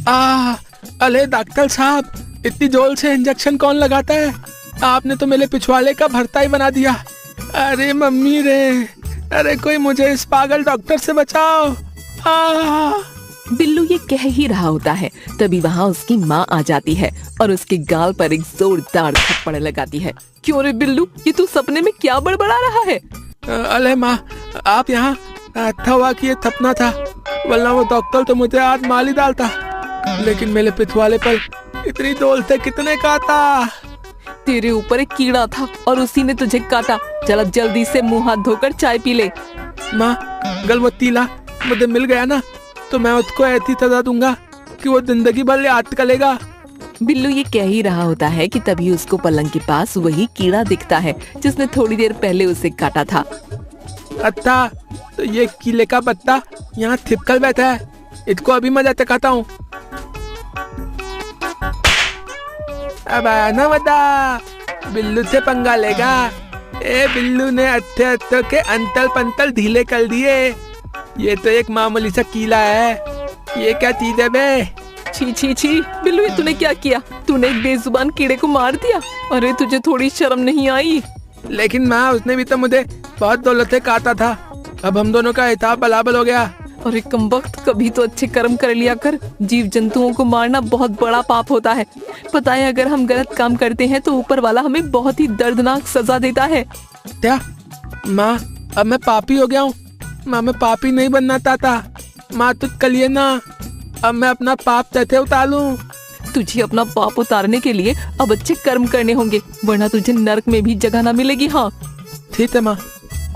अरे डॉक्टर साहब, इतनी जोर से इंजेक्शन कौन लगाता है? आपने तो मेरे पिछवाड़े का भरता ही बना दिया। अरे मम्मी रे, अरे कोई मुझे इस पागल डॉक्टर से बचाओ। बिल्लू ये कह ही रहा होता है, तभी वहाँ उसकी माँ आ जाती है और उसके गाल पर एक जोरदार थप्पड़ लगाती है। क्यों रे बिल्लू, ये तू सपने में क्या बड़बड़ा रहा है? अरे माँ, आप यहाँ था हुआ कि ये थपना था, वरना वो डॉक्टर तो मुझे आज मार ही डालता। लेकिन मेरे पिछवाड़े पर इतनी डोल से कितने काटा। तेरे ऊपर एक कीड़ा था और उसी ने तुझे काटा। चल अब जल्दी से मुंह हाथ धोकर चाय पी ले। माँ, अगर वो तीला मुझे मिल गया ना तो मैं उसको ऐसी सजा दूंगा कि वो जिंदगी भर याद करेगा। बिल्लू ये कह ही रहा होता है कि तभी उसको पलंग के पास वही कीड़ा दिखता है जिसने थोड़ी देर पहले उसे काटा था। अच्छा, तो ये कीले का पत्ता यहाँ छिपकर बैठा है, इसको अभी मजा चखाता हूँ। अब आया ना बता, बिल्लू से पंगा लेगा। ए बिल्लू ने अच्छे अच्छे के अंतल पंतल ढीले कर दिए। ये तो एक मामूली सा कीला है, ये क्या चीज है बे? छी छी छी बिल्लू, ये तूने क्या किया? तूने एक बेजुबान कीड़े को मार दिया। अरे तुझे थोड़ी शर्म नहीं आई? लेकिन माँ, उसने भी तो मुझे बहुत दौलत से काटा था। अब हम दोनों का हिसाब बराबर हो गया। अरे कमबख्त, कभी तो अच्छे कर्म कर लिया कर। जीव जंतुओं को मारना बहुत बड़ा पाप होता है। पता है, अगर हम गलत काम करते हैं तो ऊपर वाला हमें बहुत ही दर्दनाक सजा देता है। क्या माँ, अब मैं पापी हो गया हूँ? माँ, मैं पापी नहीं बनना चाहता। माँ तुझ कलिए ना, अब मैं अपना पाप कैसे उतारूं? तुझे अपना पाप उतारने के लिए अब अच्छे कर्म करने होंगे, वरना तुझे नरक में भी जगह ना मिलेगी। हाँ ठीक है माँ,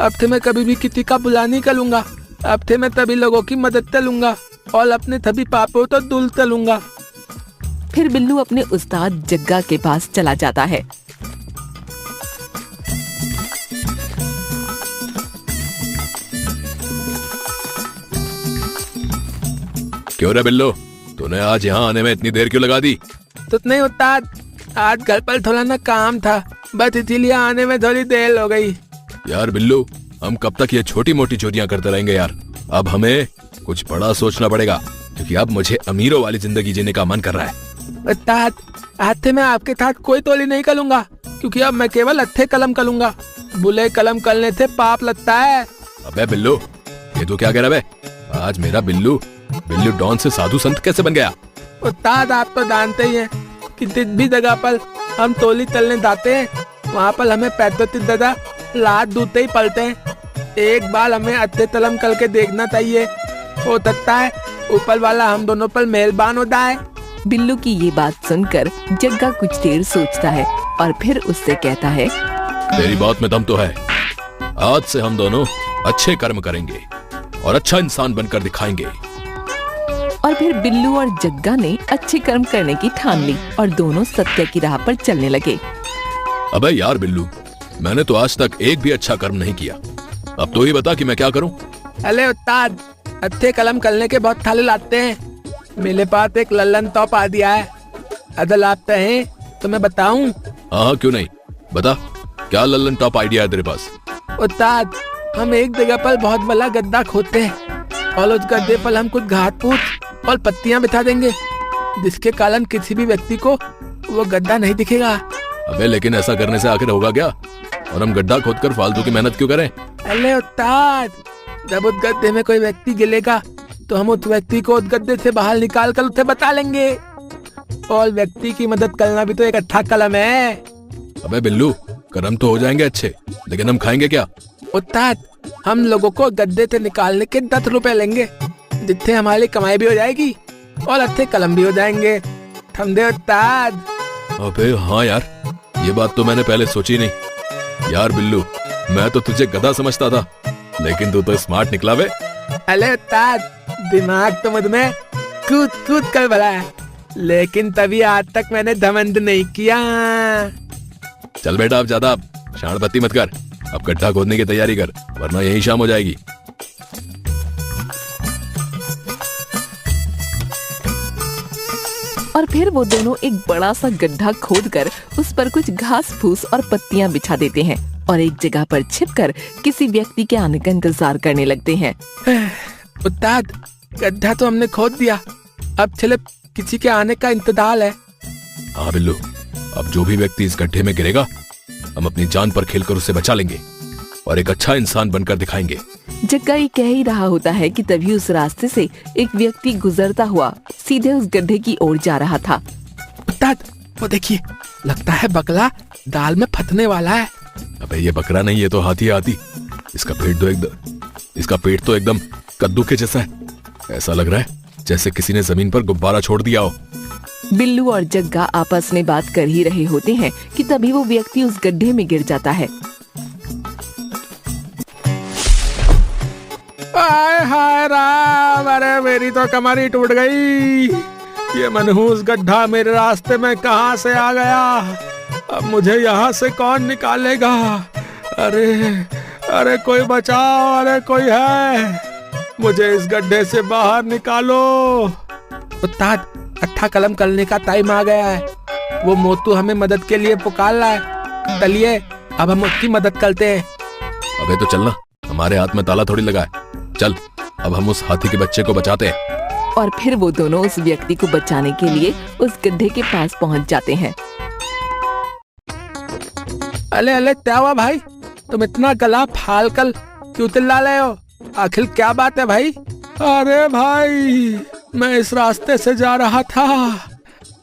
अब से मैं कभी भी किसी का बुरा नहीं करूँगा। अब से मैं तभी लोगों की मदद करूँगा और अपने सभी पापों तो दूर करूँगा। फिर बिल्लू अपने उस्ताद जग्गा के पास चला जाता है। क्यों रे बिल्लू, तूने आज यहाँ आने में इतनी देर क्यों लगा दी? तो नहीं उस्ताद, आज घर पर थोड़ा ना काम था, बस इसीलिए आने में थोड़ी देर हो गई। यार बिल्लू, हम कब तक ये छोटी मोटी चोरियां करते रहेंगे यार? अब हमें कुछ बड़ा सोचना पड़ेगा, क्योंकि अब मुझे अमीरों वाली जिंदगी जीने का मन कर रहा है। उस्ताद, आज से मैं आपके साथ कोई टोली नहीं करूँगा, क्योंकि अब मैं केवल अच्छे कलम करूँगा। बुरे कलम करने से पाप लगता है। अबे बिल्लू, ये तो क्या कह रहा है? आज मेरा बिल्लू डॉन से साधु संत कैसे बन गया? उस्ताद, आप तो जानते ही हैं कि जिस भी जगह पर हम टोली चलने जाते हैं, वहाँ पर हमें पैदल दादा लात दूते ही पलते हैं। एक बार हमें अच्छे कलम करके देखना चाहिए, हो सकता है ऊपर वाला हम दोनों पर मेहरबान हो जाए। बिल्लू की ये बात सुनकर जग्गा कुछ देर सोचता है और फिर उससे कहता है, तेरी बात में दम तो है। आज से हम दोनों अच्छे कर्म करेंगे और अच्छा इंसान बनकर दिखाएंगे। और फिर बिल्लू और जग्गा ने अच्छे कर्म करने की ठान ली और दोनों सत्य की राह पर चलने लगे। अबे यार बिल्लू, मैंने तो आज तक एक भी अच्छा कर्म नहीं किया। अब तो ही बता कि मैं क्या करूं? अरे उस्ताद, अच्छे कलम करने के बहुत थाले लाते हैं। मेरे पास एक लल्लन टॉप आ दिया है, अगर आप कहें तो मैं बताऊं? हाँ, क्यों नहीं, बता। क्या लल्लन टॉप आइडिया है तेरे पास? उस्ताद, हम एक जगह पर बहुत बड़ा गड्ढा खोदते हैं और उस गड्ढे पर हम कुछ घास फूस और पत्तियां बिछा देंगे, जिसके कारण किसी भी व्यक्ति को वो गड्ढा नहीं दिखेगा। अबे लेकिन ऐसा करने से आखिर होगा क्या? और हम गड्ढा खोदकर फालतू की मेहनत क्यों करें? अरे उस्ताद, जब उस गड्ढे में कोई व्यक्ति गिरेगा तो हम उस व्यक्ति को उस गड्ढे से बाहर निकाल कर उसे बता लेंगे। और व्यक्ति की मदद करना भी तो एक अच्छा कलम है। अबे बिल्लू, कर्म तो हो जाएंगे अच्छे, लेकिन हम खाएंगे क्या? उस्ताद, हम लोगों को गड्ढे से निकालने के 10 रुपए लेंगे, जिससे हमारी कमाई भी हो जाएगी और अच्छे कलम भी हो जाएंगे। समझे उस्ताद? अबे हाँ यार, ये बात तो मैंने पहले सोची नहीं। यार बिल्लू, मैं तो तुझे गधा समझता था, लेकिन तू तो स्मार्ट निकला बे। अरे उस्ताद, दिमाग तो मुझ में कूद कूद कर भरा है, लेकिन तभी आज तक मैंने घमंड नहीं किया। चल बेटा, अब ज्यादा शाणपत्ती मत कर, अब गड्ढा खोदने की तैयारी कर, वरना यही शाम हो जाएगी। और फिर वो दोनों एक बड़ा सा गड्ढा खोदकर उस पर कुछ घास फूस और पत्तियां बिछा देते हैं और एक जगह पर छिपकर किसी व्यक्ति के आने का इंतजार करने लगते हैं। उस्ताद, गड्ढा तो हमने खोद दिया, अब चले किसी के आने का इंतजार है। हाँ बिल्लू, अब जो भी व्यक्ति इस गड्ढे में गिरेगा हम अपनी जान पर खेलकर उसे बचा लेंगे और एक अच्छा इंसान बनकर दिखाएंगे। जग्गा ये कह ही रहा होता है कि तभी उस रास्ते से एक व्यक्ति गुजरता हुआ सीधे उस गड्ढे की ओर जा रहा था। उस्ताद, वो देखिए, लगता है बगला दाल में फटने वाला है। अबे ये बकरा नहीं, ये तो हाथी है हाथी। इसका पेट तो एकदम कद्दू के जैसा है। ऐसा लग रहा है जैसे किसी ने जमीन पर गुब्बारा छोड़ दिया हो। बिल्लू और जग्गा आपस में बात कर ही रहे होते हैं कि तभी वो व्यक्ति उस गड्ढे में गिर जाता है। हाय हाय राम, अरे मेरी तो कमर ही टूट गई। ये मनहूस गड्ढा मेरे रास्ते में कहां से आ गया? अब मुझे यहाँ से कौन निकालेगा? अरे अरे कोई बचाओ, अरे कोई है, मुझे इस गड्ढे से बाहर निकालो। उस्ताद, अट्ठा कलम करने का टाइम आ गया है। वो मोतू हमें मदद के लिए पुकार रहा है। चलिए अब हम उसकी मदद करते हैं। अबे तो चलना, हमारे हाथ में ताला थोड़ी लगा है। चल अब हम उस हाथी के बच्चे को बचाते हैं। और फिर वो दोनों उस व्यक्ति को बचाने के लिए उस गड्ढे के पास पहुंच जाते हैं। अले अले क्या हुआ भाई, तुम इतना गला फाल कर क्यों चिल्ला रहे हो? आखिर क्या बात है भाई? अरे भाई, मैं इस रास्ते से जा रहा था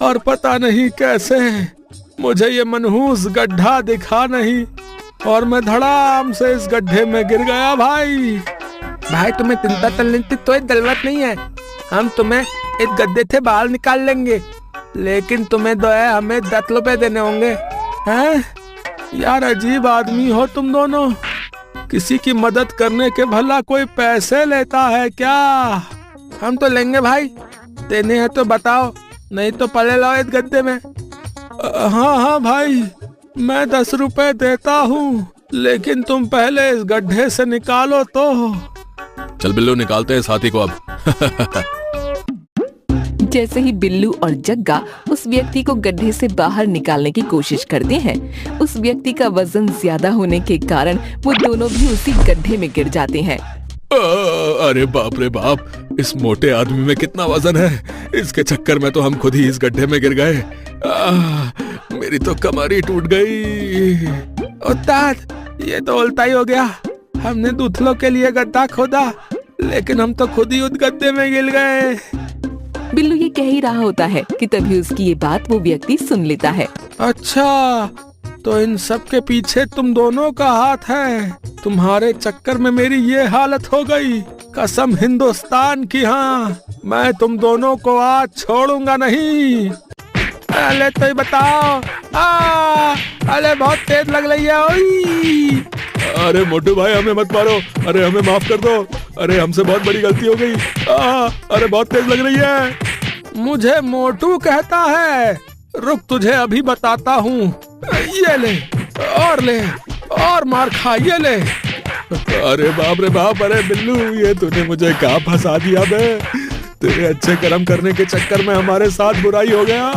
और पता नहीं कैसे मुझे ये मनहूस गड्ढा दिखा नहीं और मैं धड़ाम से इस गड्ढे में गिर गया। भाई तुम्हें चिंता करने की तो जरूरत नहीं है। हम तुम्हें इस गड्ढे से बाहर निकाल लेंगे, लेकिन तुम्हें जो है हमें 10 रुपए देने होंगे। हैं यार, अजीब आदमी हो तुम दोनों। किसी की मदद करने के भला कोई पैसे लेता है क्या? हम तो लेंगे भाई, देने हैं तो बताओ, नहीं तो पले लाओ इस गड्ढे में। हाँ भाई, मैं 10 रुपए देता हूँ, लेकिन तुम पहले इस गड्ढे से निकालो तो। चल बिल्लू, निकालते हैं साथी को अब। जैसे ही बिल्लू और जग्गा उस व्यक्ति को गड्ढे से बाहर निकालने की कोशिश करते हैं, उस व्यक्ति का वजन ज्यादा होने के कारण वो दोनों भी उसी गड्ढे में गिर जाते हैं। अरे बाप रे बाप, इस मोटे आदमी में कितना वजन है। इसके चक्कर में तो हम खुद ही इस गड्ढे में गिर गए। मेरी तो कमर ही टूट गई। उस्ताद, ये तो उल्टा ही हो गया। हमने दूसरों के लिए गड्ढा खोदा, लेकिन हम तो खुद ही उस गड्ढे में गिर गए। बिल्लू ये कह ही रहा होता है कि तभी उसकी ये बात वो व्यक्ति सुन लेता है। अच्छा, तो इन सब के पीछे तुम दोनों का हाथ है। तुम्हारे चक्कर में मेरी ये हालत हो गई। कसम हिंदुस्तान की, हाँ, मैं तुम दोनों को आज छोड़ूंगा नहीं। अरे तो बताओ। अरे बहुत तेज लग रही है। ओई। अरे मोटू भाई, हमें मत मारो। अरे हमें माफ कर दो। अरे हमसे बहुत बड़ी गलती हो गई। अरे बहुत तेज लग रही है। मुझे मोटू कहता है? रुक, तुझे अभी बताता हूँ। ये ले और मार खा, ये ले। अरे बाप रे बाप, अरे बिल्लू, ये तूने मुझे कहाँ फंसा दिया बे? तेरे अच्छे कर्म करने के चक्कर में हमारे साथ बुराई हो गया।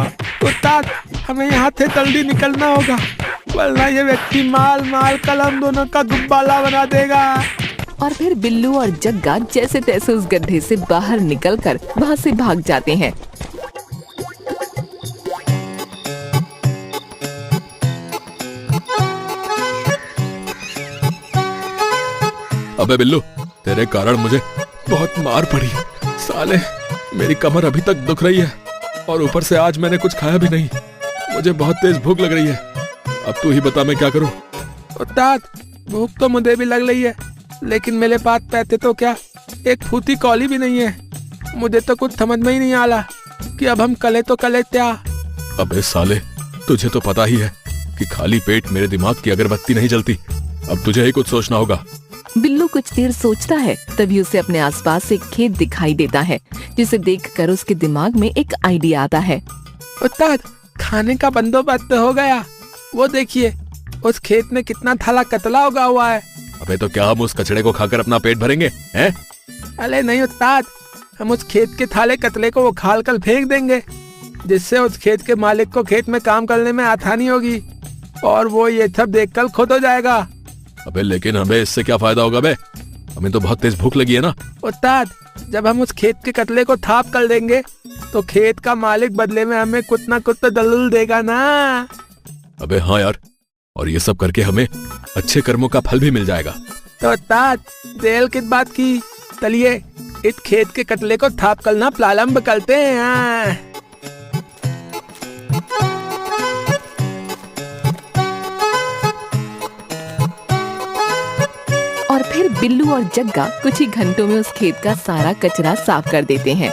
उस्ताद, हमें यहाँ से जल्दी निकलना होगा, वरना ये व्यक्ति माल कलम दोनों का गुब्बारा बना देगा। और फिर बिल्लू और जग्गा जैसे तैसे उस गड्ढे से बाहर निकलकर वहाँ से भाग जाते हैं। अबे बिल्लू, तेरे कारण मुझे बहुत मार पड़ी। साले, मेरी कमर अभी तक दुख रही है और ऊपर से आज मैंने कुछ खाया भी नहीं। मुझे बहुत तेज भूख लग रही है। अब तू ही बता मैं क्या करूं? उस्ताद, भूख तो मुझे भी लग रही है, लेकिन मेरे पास पैसे तो क्या, एक फूटी कौली भी नहीं है। मुझे तो कुछ समझ में ही नहीं आ रहा कि अब हम कले तो कले क्या। अबे साले, तुझे तो पता ही है कि खाली पेट मेरे दिमाग की अगरबत्ती नहीं जलती। अब तुझे ही कुछ सोचना होगा। बिल्लू कुछ देर सोचता है, तभी उसे अपने आसपास एक खेत दिखाई देता है, जिसे देखकर उसके दिमाग में एक आइडिया आता है। उस्ताद, खाने का बंदोबस्त हो गया। वो देखिए, उस खेत में कितना थाला कतला उगा हुआ है। अबे तो क्या हम उस कचड़े को खाकर अपना पेट भरेंगे हैं? अरे नहीं उस्ताद, हम उस खेत के थाले कतले को उखाड़ कर फेंक देंगे, जिससे उस खेत के मालिक को खेत में काम करने में आसानी होगी और वो ये सब देखकर खुद हो जाएगा। अबे लेकिन हमें इससे क्या फायदा होगा बे? हमें तो बहुत तेज भूख लगी है ना। उस्ताद, जब हम उस खेत के कतले को थाप कर देंगे तो खेत का मालिक बदले में हमें कुछ ना कुछ तो दलूल देगा ना। अबे हाँ यार, और ये सब करके हमें अच्छे कर्मों का फल भी मिल जाएगा। तो उस्ताद देर किस बात की, चलिए इस खेत के कटले को थाप करना प्रारंभ करते हैं। हाँ। और फिर बिल्लू और जग्गा कुछ ही घंटों में उस खेत का सारा कचरा साफ कर देते हैं।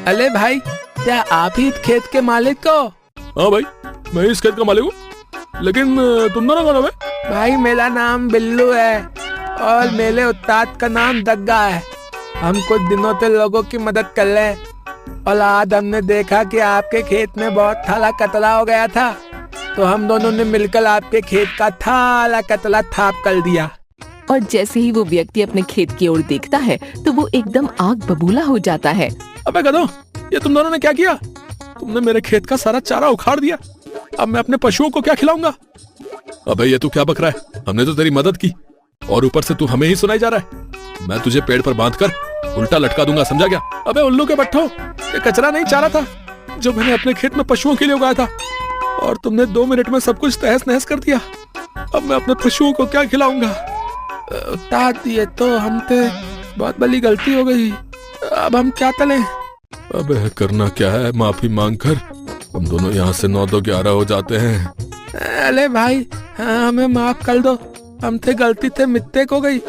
अरे भाई, क्या आप ही इस खेत के मालिक को? हाँ भाई, मैं इस खेत का मालिक हूँ, लेकिन तुम दोनों कौन हो बे? भाई मेरा नाम बिल्लू है और मेरे उस्ताद का नाम जग्गा है। हम कुछ दिनों से लोगों की मदद कर रहे हैं और आज हमने देखा कि आपके खेत में बहुत थाला कचरा हो गया था, तो हम दोनों ने मिलकर आपके खेत का थाला कचरा साफ कर दिया। और जैसे ही वो व्यक्ति अपने खेत की ओर देखता है तो वो एकदम आग बबूला हो जाता है। अबे गधो, ये तुम दोनों ने क्या किया? तुमने मेरे खेत का सारा चारा उखाड़ दिया। अब मैं अपने पशुओं को क्या खिलाऊंगा? अबे ये तू क्या बक रहा है? हमने तो तेरी मदद की और ऊपर से तू हमें ही सुनाई जा रहा है। मैं तुझे पेड़ पर बांधकर उल्टा लटका दूंगा, समझा क्या? अबे उल्लू के बट्ठो, ये कचरा नहीं चारा था जो मैंने अपने खेत में पशुओं के लिए उगाया था, और तुमने 2 मिनट में सब कुछ तहस नहस कर दिया। अब मैं अपने पशुओं को क्या खिलाऊंगा? उस्ताद ये तो हमसे बहुत बड़ी गलती हो गई, अब हम क्या करें? अबे करना क्या है, माफी मांगकर हम दोनों यहाँ से 9 तो 11 हो जाते हैं। अरे भाई, हाँ, हमें माफ कर दो, हमसे गलती से मिस्टेक हो गई।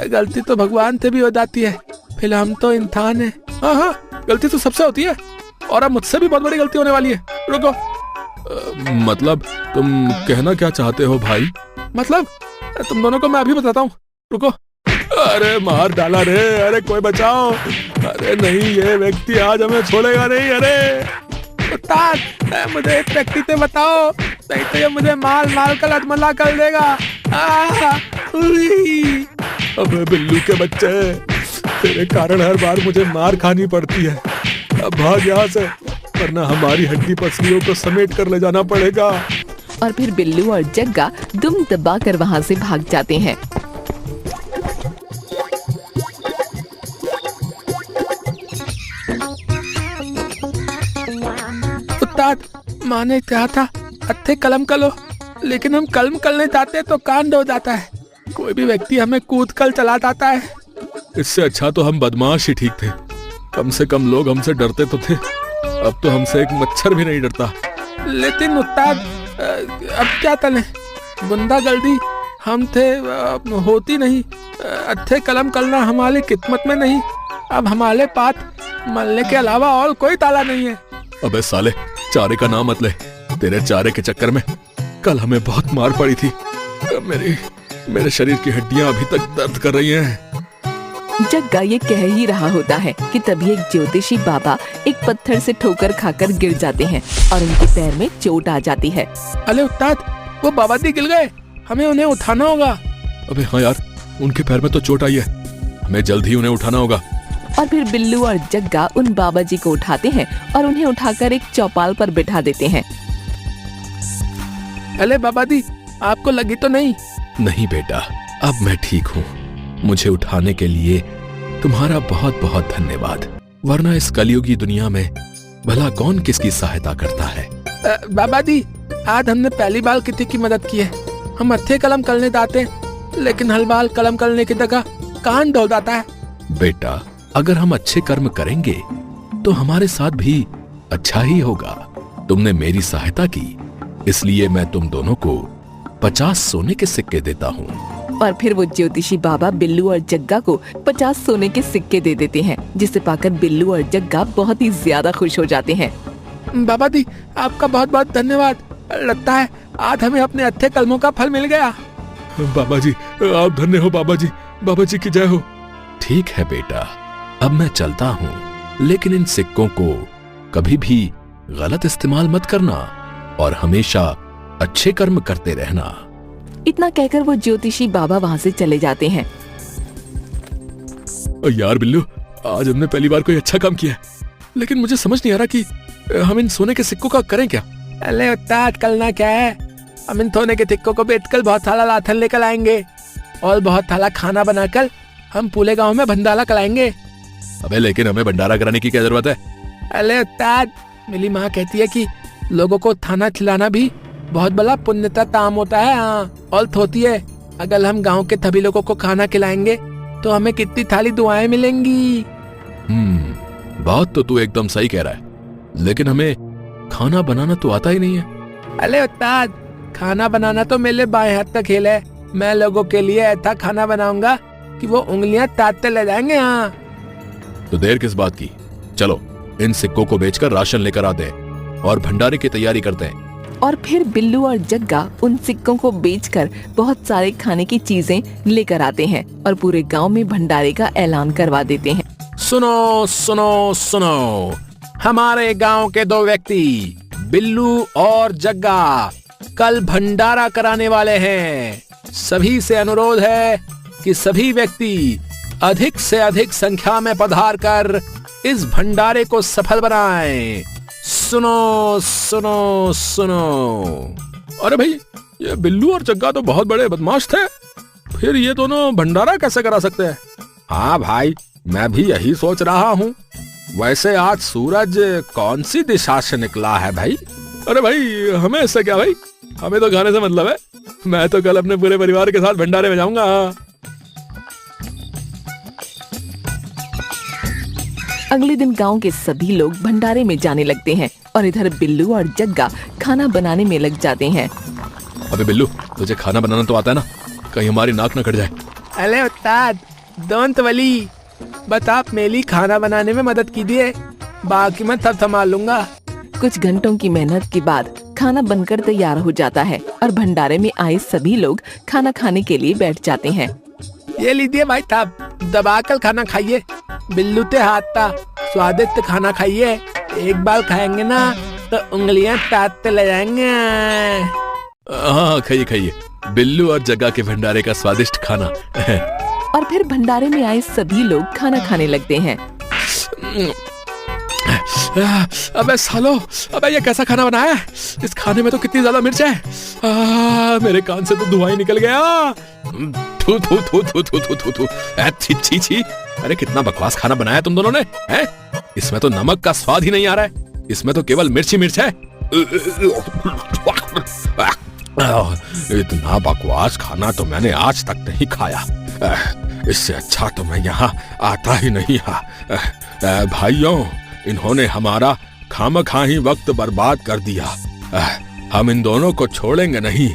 गलती तो भगवान से भी हो जाती है, फिर हम तो इंसान हैं। हाँ हाँ, गलती तो सबसे होती है, और अब मुझसे भी बहुत बड़ी गलती होने वाली है। रुको, मतलब तुम कहना क्या चाहते हो भाई? मतलब तुम दोनों को मैं अभी बताता हूँ, रुको। अरे मार डाला रे, अरे कोई बचाओ। अरे नहीं, ये व्यक्ति आज हमें छोड़ेगा नहीं। अरे उस्ताद मुझे एक व्यक्ति से बताओ, नहीं तो ये मुझे मार कर अधमला कर देगा। अबे बिल्लू के बच्चे, तेरे कारण हर बार मुझे मार खानी पड़ती है। अब भाग यहाँ से, वरना हमारी हड्डी पसलियों को समेट कर ले जाना पड़ेगा। और फिर बिल्लू और जग्गा दुम दबा कर वहाँ से भाग जाते हैं। उस्ताद माँ ने कहा था अच्छे कलम कर लो, लेकिन हम कलम करने जाते तो कांड हो जाता है। कोई भी व्यक्ति हमें कूद कर चला जाता है। इससे अच्छा तो हम बदमाश ही ठीक थे, कम से कम लोग हमसे डरते तो थे। अब तो हमसे एक मच्छर भी नहीं डरता। लेकिन उस्ताद अब क्या करें, गुंडागर्दी हम थे होती नहीं। अच्छे कलम करना हमारी किस्मत में नहीं। अब हमारे पास मरने के अलावा और कोई ताला नहीं है। अबे साले, चारे का नाम मत ले। तेरे चारे के चक्कर में कल हमें बहुत मार पड़ी थी। मेरे शरीर की हड्डियां अभी तक दर्द कर रही हैं। जग्गा ये कह ही रहा होता है कि तभी एक ज्योतिषी बाबा एक पत्थर से ठोकर खाकर गिर जाते हैं और उनके पैर में चोट आ जाती है। अरे उस्ताद, वो बाबा जी गिर गए, हमें उन्हें उठाना होगा। अबे हाँ यार, उनके पैर में तो चोट आई है, हमें जल्द ही उन्हें उठाना होगा। और फिर बिल्लू और जग्गा उन बाबा जी को उठाते हैं और उन्हें उठाकर एक चौपाल पर बिठा देते हैं। अरे बाबा जी, आपको लगी तो नहीं? नहीं बेटा, अब मैं ठीक हूँ। मुझे उठाने के लिए तुम्हारा बहुत बहुत धन्यवाद, वरना इस कलयुगी दुनिया में भला कौन किसकी सहायता करता है। बाबा जी, आज हमने पहली बार किसी की मदद की है। हम अच्छे कलम करने जाते हैं, लेकिन हर बार कलम करने की जगह कान हो जाता है। बेटा, अगर हम अच्छे कर्म करेंगे तो हमारे साथ भी अच्छा ही होगा। तुमने मेरी सहायता की, इसलिए मैं तुम दोनों को 50 सोने के सिक्के देता हूँ। और फिर वो ज्योतिषी बाबा बिल्लू और जग्गा को 50 सोने के सिक्के दे देते हैं, जिसे पाकर बिल्लू और जग्गा बहुत ही ज्यादा खुश हो जाते हैं। बाबा जी, आपका बहुत बहुत धन्यवाद। लगता है आज हमें अपने अच्छे कर्मों का फल मिल गया। बाबा जी, आप धन्य हो। बाबा जी की जय हो। ठीक है बेटा, अब मैं चलता हूँ, लेकिन इन सिक्कों को कभी भी गलत इस्तेमाल मत करना और हमेशा अच्छे कर्म करते रहना। इतना कहकर वो ज्योतिषी बाबा वहाँ से चले जाते हैं। यार बिल्लू, आज हमने पहली बार कोई अच्छा काम किया, लेकिन मुझे समझ नहीं आ रहा कि हम इन सोने के सिक्कों का करें क्या। अरे उस्ताद, करना क्या है, हम इन सोने के सिक्कों को बेचकर बहुत सारा लाथन लेकर आएंगे और बहुत सारा खाना बनाकर हम पूरे गांव में भंडारा कराएंगे। अबे लेकिन हमें भंडारा कराने की क्या जरूरत है? अरे उस्ताद, मेरी माँ कहती है कि लोगों को खाना खिलाना भी बहुत बड़ा पुण्यता काम होता है। हाँ, और होती है, अगर हम गांव के सभी लोगों को खाना खिलाएंगे तो हमें कितनी थाली दुआएं मिलेंगी। बात तो तू एकदम सही कह रहा है, लेकिन हमें खाना बनाना तो आता ही नहीं है। अरे उस्ताद, खाना बनाना तो मेरे बाएं हाथ का खेल है। मैं लोगों के लिए ऐसा खाना बनाऊंगा कि वो उंगलियां ताकते ले जाएंगे। हाँ, तो देर किस बात की, चलो इन सिक्कों को बेचकर राशन लेकर आते हैं और भंडारे की तैयारी करते हैं। और फिर बिल्लू और जग्गा उन सिक्कों को बेचकर बहुत सारे खाने की चीजें लेकर आते हैं और पूरे गांव में भंडारे का ऐलान करवा देते हैं। सुनो सुनो सुनो, हमारे गांव के दो व्यक्ति बिल्लू और जग्गा कल भंडारा कराने वाले हैं। सभी से अनुरोध है कि सभी व्यक्ति अधिक से अधिक संख्या में पधार कर इस भंडारे को सफल बनाएं। सुनो सुनो सुनो। अरे भाई, ये बिल्लू और जग्गा तो बहुत बड़े बदमाश थे, फिर ये दोनों भंडारा कैसे करा सकते हैं? हाँ भाई, मैं भी यही सोच रहा हूँ। वैसे आज सूरज कौन सी दिशा से निकला है भाई? अरे भाई, हमें इससे क्या भाई, हमें तो खाने से मतलब है। मैं तो कल अपने पूरे परिवार के साथ भंडारे में जाऊंगा। अगले दिन गांव के सभी लोग भंडारे में जाने लगते हैं और इधर बिल्लू और जग्गा खाना बनाने में लग जाते हैं। अबे बिल्लू, तुझे खाना बनाना तो आता है ना? कहीं हमारी नाक न कट जाए। अरे उस्ताद, डोंट वरी, बस आप मेरी खाना बनाने में मदद कीजिए, बाकी मैं सब संभाल लूंगा। कुछ घंटों की मेहनत के बाद खाना बनकर तैयार हो जाता है और भंडारे में आए सभी लोग खाना खाने के लिए बैठ जाते हैं। ये लीजिए भाई साहब, दबाकर खाना खाइए। बिल्लू के हाथ का स्वादिष्ट खाना खाइए। एक बार खाएंगे ना तो उंगलियां ताकते ले जाएंगे। हाँ, खाइए खाइए, बिल्लू और जग्गा के भंडारे का स्वादिष्ट खाना। और फिर भंडारे में आए सभी लोग खाना खाने लगते हैं। अबे सालो, अबे ये कैसा खाना बनाया है? इस खाने में तो कितनी ज्यादा मिर्च है। मेरे कान से तो धुआं ही निकल गया। थू थू थू थू थू थू थू थू। छी छी छी। अरे कितना बकवास खाना बनाया तुम दोनों ने, हैं? इसमें तो नमक का स्वाद ही नहीं आ रहा है, इसमें तो केवल मिर्च ही मिर्च है। इतना बकवास खाना तो मैंने आज तक नहीं खाया। इससे अच्छा तो मैं यहाँ आता ही नहीं। भाइयों, इन्होंने हमारा खामखा ही वक्त बर्बाद कर दिया। हम इन दोनों को छोड़ेंगे नहीं।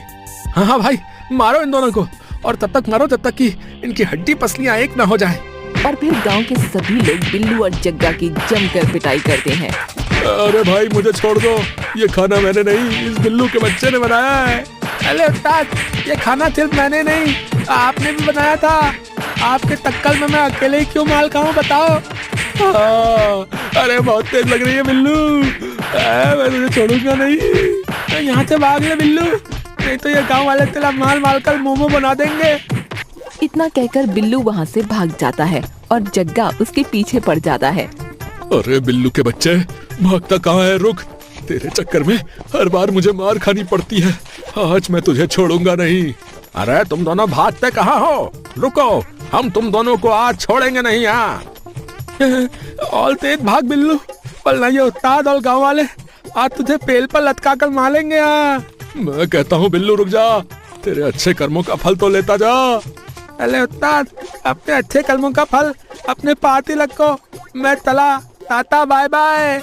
हाँ हाँ भाई, मारो इन दोनों को, और तब तक मारो जब तक कि इनकी हड्डी पसलियां एक ना हो जाए। और फिर गांव के सभी लोग बिल्लू और जग्गा की जमकर पिटाई करते हैं। अरे भाई, मुझे छोड़ दो, ये खाना मैंने नहीं, इस बिल्लू के बच्चे ने बनाया है। अरे उस्ताद, ये खाना सिर्फ मैंने नहीं, आपने भी बनाया था। आपके टक्कर में मैं अकेले ही क्यों माल खाऊं, बताओ? अरे बहुत तेज लग रही है बिल्लू, मैं तुझे छोड़ूंगा नहीं। यहाँ से भाग ले बिल्लू, नहीं तो ये गांव वाले तेरा माल माल कर मोमो बना देंगे। इतना कहकर बिल्लू वहाँ से भाग जाता है और जग्गा उसके पीछे पड़ जाता है। अरे बिल्लू के बच्चे, भागता कहाँ है? रुक, तेरे चक्कर में हर बार मुझे मार खानी पड़ती है। आज मैं तुझे छोड़ूंगा नहीं। अरे तुम दोनों भागते कहाँ हो? रुको, हम तुम दोनों को आज छोड़ेंगे नहीं। यहाँ और तेज भाग बिल्लू, वरना ये उस्ताद और गाँव वाले आज तुझे पेल पर लटका कर मारेंगे। मैं कहता हूँ बिल्लू, रुक जा, तेरे अच्छे कर्मों का फल तो लेता जा। अरे उस्ताद, अपने अच्छे कर्मों का फल अपने पाती रखो। मैं चला, टाटा बाय बाय।